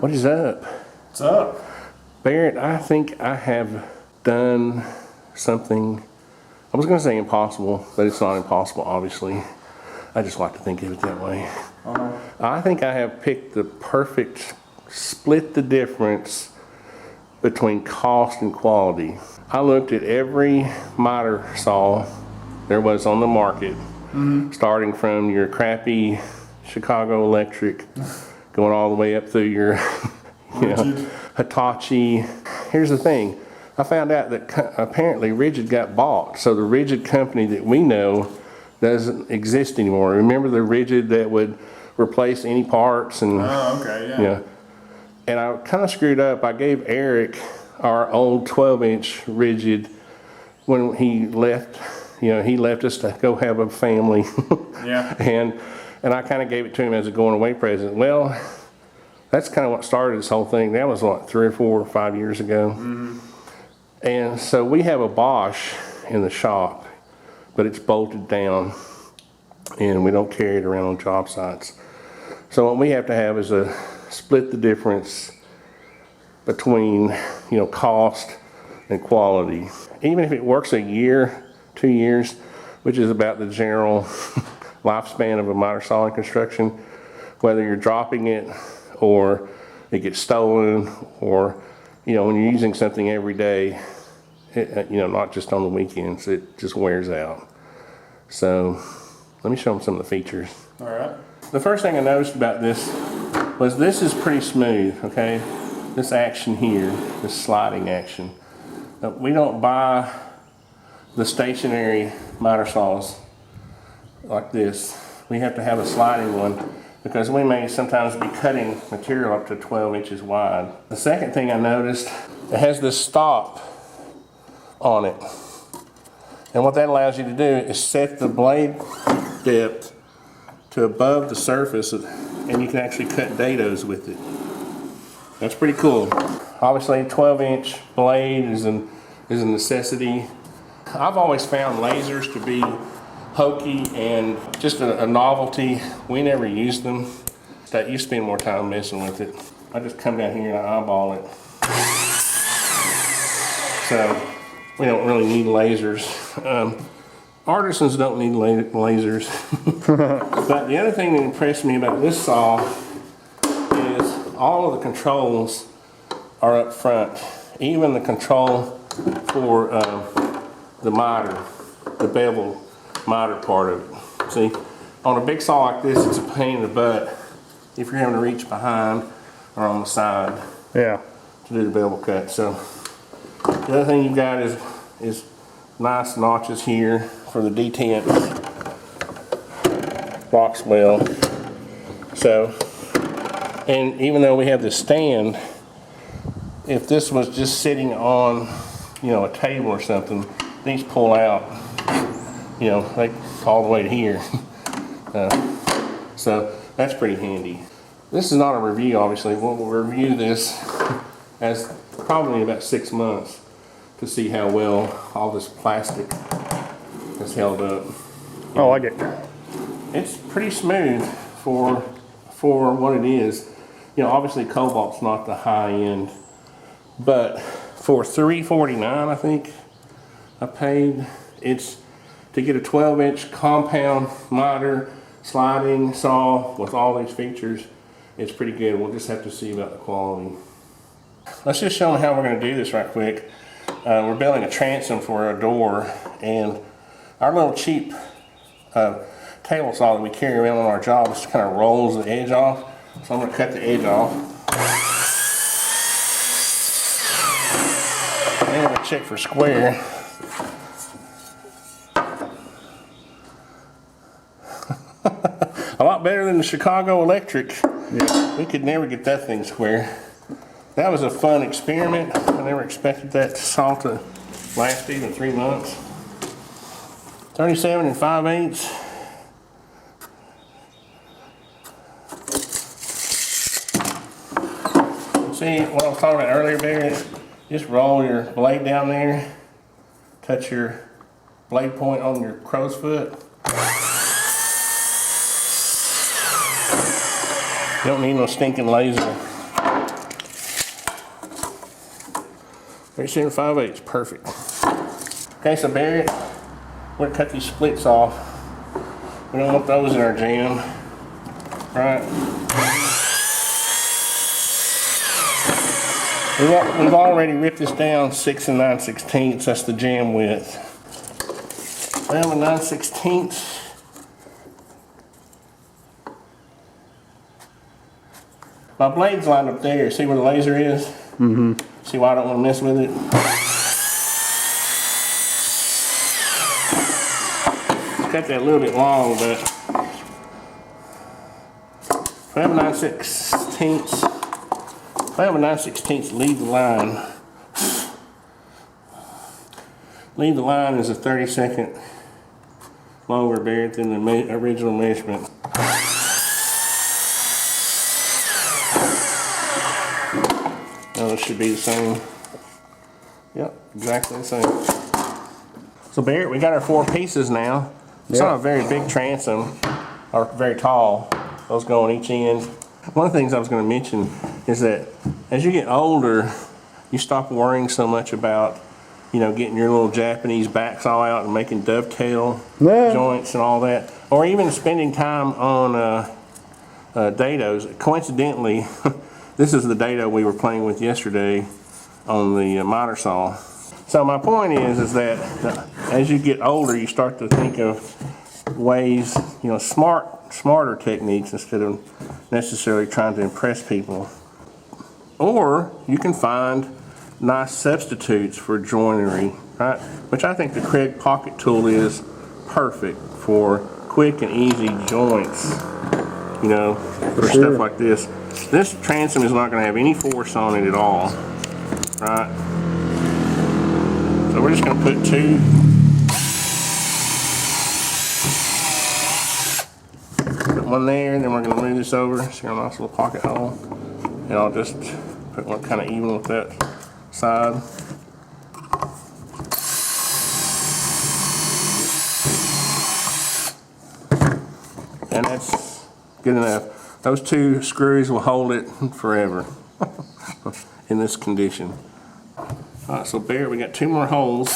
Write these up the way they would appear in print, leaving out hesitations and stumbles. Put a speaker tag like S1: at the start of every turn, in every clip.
S1: What is up?
S2: What's up?
S1: Barrett, I think I have done something, I was going to say impossible, but it's not impossible, obviously. I just like to think of it that way. I think I have picked the perfect, split the difference between cost and quality. I looked at every miter saw there was on the market, starting from your crappy Chicago Electric, going all the way up through your Hitachi. Here's the thing, I found out that apparently Rigid got bought, so the Rigid company that we know doesn't exist anymore. Remember the Rigid that would replace any parts? And and I kind of screwed up. I gave Eric our old 12-inch Rigid when he left. He left us to go have a family. and I kind of gave it to him as a going away present. Well, that's kind of what started this whole thing. That was what, 3 or 4 or 5 years ago. And so we have a Bosch in the shop, but it's bolted down and we don't carry it around on job sites. So what we have to have is a split the difference between cost and quality. Even if it works a year, 2 years, which is about the general lifespan of a miter saw in construction, whether you're dropping it or it gets stolen, or when you're using something every day, not just on the weekends, it just wears out. So let me show them some of the features.
S2: All right.
S1: The first thing I noticed about this was this is pretty smooth, okay? This action here, this sliding action. We don't buy the stationary miter saws like this. We have to have a sliding one because we may sometimes be cutting material up to 12 inches wide. The second thing I noticed, it has this stop on it. And what that allows you to do is set the blade depth to above the surface, and you can actually cut dados with it. That's pretty cool. Obviously, a 12-inch blade is a necessity. I've always found lasers to be hokey and just a novelty. We never use them. You spend more time messing with it. I just come down here and I eyeball it. So we don't really need lasers. Artisans don't need lasers. But the other thing that impressed me about this saw is all of the controls are up front. Even the control for the miter, the bevel miter part of it. See, on a big saw like this, it's a pain in the butt if you're having to reach behind or on the side to do the bevel cut. So the other thing you got is nice notches here for the detent box well. So, and even though we have this stand, if this was just sitting on a table or something, these pull out like all the way to here. So that's pretty handy. This is not a review, obviously. We'll review this as probably about 6 months to see how well all this plastic has held up.
S2: I like it.
S1: It's pretty smooth for what it is. Obviously Kobalt's not the high end, but for $349, I think I paid. It's to get a 12-inch compound miter sliding saw with all these features. It's pretty good. We'll just have to see about the quality. Let's just show them how we're going to do this right quick. We're building a transom for a door, and our little cheap table saw that we carry around on our job just kind of rolls the edge off. So I'm going to cut the edge off. And I'm going to check for square. A lot better than the Chicago Electric. Yeah. We could never get that thing square. That was a fun experiment. I never expected that saw to last even 3 months. 37 5/8. See what I was talking about earlier, Barry? Just roll your blade down there, touch your blade point on your crow's foot. You don't need no stinking laser. 37 5/8, perfect. Okay, so Barrett, we're gonna cut these splits off. We don't want those in our jam, right? We've already ripped this down 6 9/16. That's the jam width. 12 9/16. My blade's lined up there. See where the laser is? Mm-hmm. See why I don't want to mess with it? Cut that a little bit long, but 12 9/16. 12 9/16, lead the line. Lead the line is a 30-second longer Barrett than the original measurement. Now this should be the same. Yep, exactly the same. So Barrett, we got our 4 pieces now. It's not a very big transom, or very tall. Those go on each end. One of the things I was going to mention is that as you get older, you stop worrying so much about, you know, getting your little Japanese backs all out and making dovetail joints and all that, or even spending time on dados. Coincidentally, this is the dado we were playing with yesterday on the miter saw. So my point is that as you get older, you start to think of ways, you know, smarter techniques instead of necessarily trying to impress people. Or you can find nice substitutes for joinery, right? Which I think the Kreg pocket tool is perfect for quick and easy joints, you know, for stuff like this. This transom is not going to have any force on it at all, right? So we're just going to put 2. Put one there, and then we're going to move this over. See our nice little pocket hole. And I'll just put one kind of even with that side. And that's good enough. Those 2 screws will hold it forever in this condition. Alright, so Barrett, we got 2 more holes.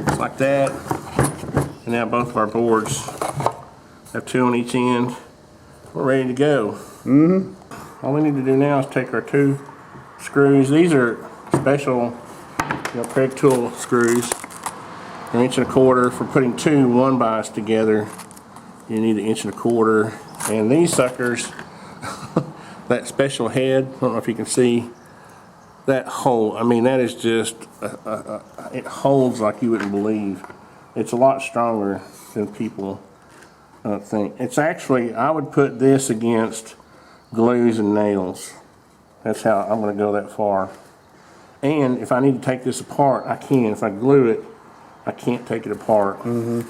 S1: Just like that. And now both of our boards have 2 on each end. We're ready to go. Mm-hmm. All we need to do now is take our 2 screws. These are special, you know, Kreg Tool screws. They're 1 1/4 for putting 2 1-bys together. You need 1 1/4. And these suckers, that special head, I don't know if you can see that hole. I mean, that is just, it holds like you wouldn't believe. It's a lot stronger than people think. It's actually, I would put this against glues and nails. That's how I'm going to go that far. And if I need to take this apart, I can. If I glue it, I can't take it apart. Mm-hmm.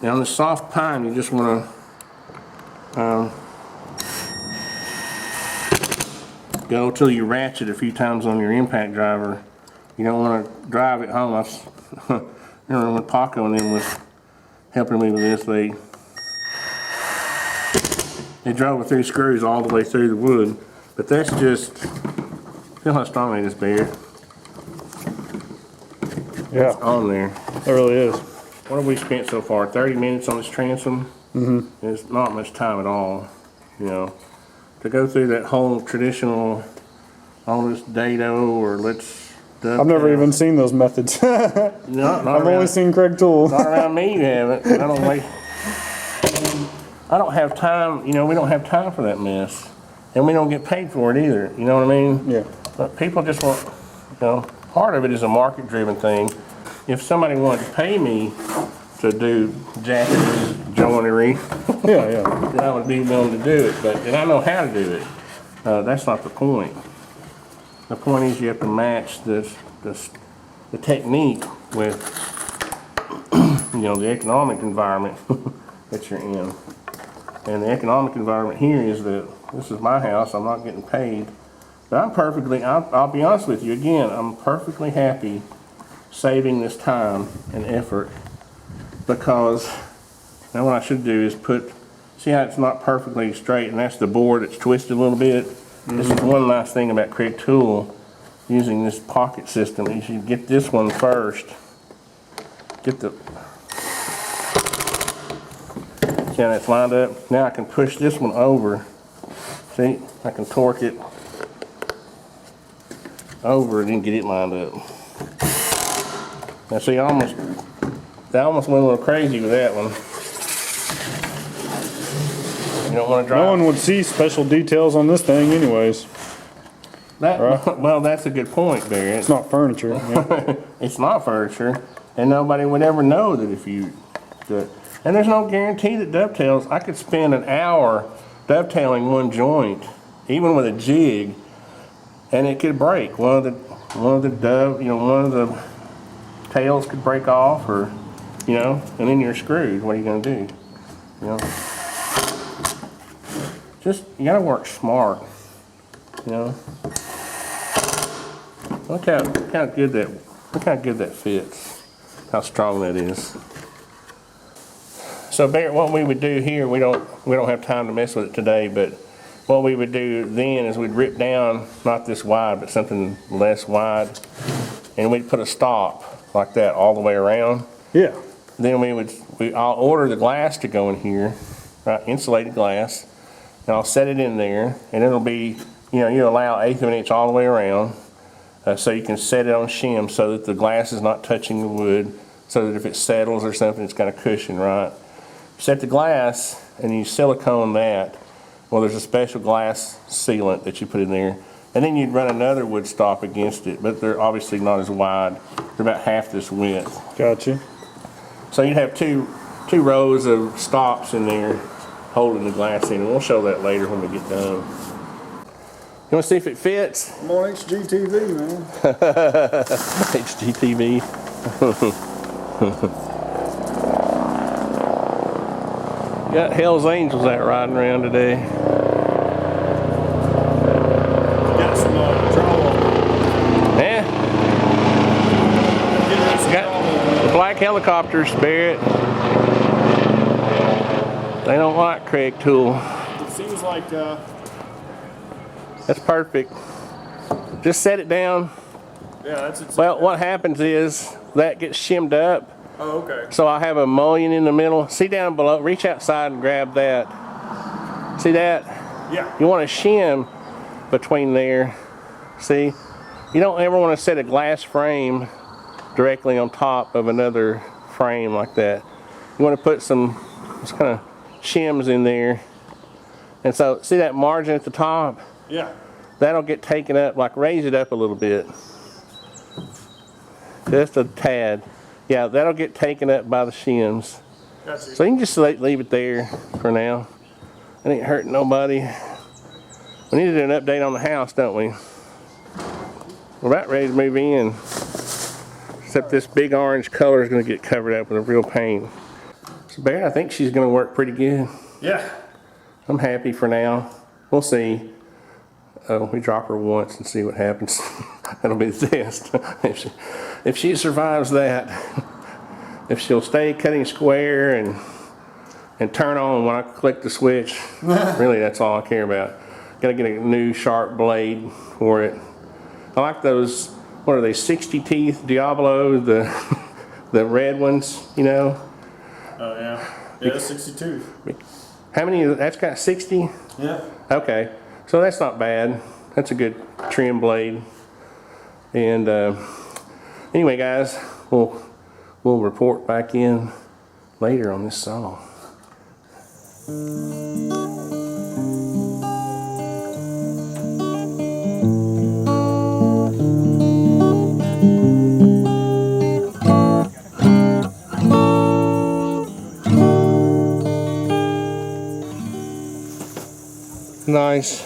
S1: Now on the soft pine, you just want to go till you ratchet a few times on your impact driver. You don't want to drive it home. I remember when Paco and them was helping me with this, they drove it through screws all the way through the wood. But that's just, feel how strong it is, Barrett.
S2: Yeah.
S1: It's on there.
S2: It really is.
S1: What have we spent so far? 30 minutes on this transom? Mm-hmm. It's not much time at all, you know. To go through that whole traditional, all this dado or let's dovetail.
S2: I've never even seen those methods.
S1: Not
S2: I've only seen Kreg Tool.
S1: Not around me, you haven't. I don't have time, you know, we don't have time for that mess. And we don't get paid for it either, you know what I mean?
S2: Yeah.
S1: But people just want, you know, part of it is a market-driven thing. If somebody wanted to pay me to do Japanese joinery,
S2: Yeah.
S1: then I would be willing to do it. But and I know how to do it. That's not the point. The point is you have to match the technique with, you know, the economic environment that you're in. And the economic environment here is that this is my house. I'm not getting paid But I'll be honest with you, again, I'm perfectly happy saving this time and effort, because now what I should do is see how it's not perfectly straight, and that's the board that's twisted a little bit. This is one nice thing about Kreg Tool using this pocket system. You should get this one first. See how that's lined up? Now I can push this one over. See, I can torque it over and then get it lined up. Now see, I almost went a little crazy with that one. You don't want to drive.
S2: No one would see special details on this thing anyways.
S1: Right. Well, that's a good point, Barry.
S2: It's not furniture. Yeah.
S1: It's not furniture, and nobody would ever know that if you do it. And there's no guarantee that dovetails. I could spend an hour dovetailing one joint, even with a jig, and it could break. One of the tails could break off, or and then you're screwed. What are you going to do? You gotta work smart. Look how good that fits. How strong that is. So Barrett, what we would do here, we don't have time to mess with it today, but what we would do then is we'd rip down, not this wide, but something less wide, and we'd put a stop like that all the way around.
S2: Yeah.
S1: Then I'll order the glass to go in here, right, insulated glass, and I'll set it in there, and it'll be, you allow 1/8 of an inch all the way around, so you can set it on shim so that the glass is not touching the wood, so that if it settles or something, it's got a cushion, right? Set the glass, and you silicone that. Well, there's a special glass sealant that you put in there, and then you'd run another wood stop against it, but they're obviously not as wide. They're about half this width.
S2: Gotcha.
S1: So you'd have two rows of stops in there holding the glass in, and we'll show that later when we get done. You want to see if it fits?
S2: I'm on HGTV, man.
S1: HGTV. Got Hell's Angels out riding around today.
S2: Got some drywall.
S1: Yeah. Got the black helicopters, Barrett. They don't like Kreg Tool.
S2: It seems like
S1: That's perfect. Just set it down.
S2: yeah, that's it.
S1: Well, what happens is that gets shimmed up.
S2: Oh, okay.
S1: So I have a mullion in the middle. See down below, reach outside and grab that. See that?
S2: Yeah.
S1: You want to shim between there. See? You don't ever want to set a glass frame directly on top of another frame like that. You want to put some kind of shims in there. And so, see that margin at the top?
S2: Yeah.
S1: That'll get taken up, like raise it up a little bit. Just a tad. Yeah, that'll get taken up by the shims.
S2: Gotcha.
S1: So you can just leave it there for now. It ain't hurting nobody. We need to do an update on the house, don't we? We're about ready to move in. Except this big orange color is going to get covered up with a real paint. So Barrett, I think she's going to work pretty good.
S2: Yeah.
S1: I'm happy for now. We'll see. We drop her once and see what happens. That'll be the test. If she survives that, if she'll stay cutting square and turn on when I click the switch, really that's all I care about. Gotta get a new sharp blade for it. I like those, what are they, 60 teeth Diablo, the red ones,
S2: Oh, yeah. Yeah, 62.
S1: How many, that's got 60?
S2: Yeah.
S1: Okay, so that's not bad. That's a good trim blade. And anyway, guys, we'll report back in later on this saw. Nice.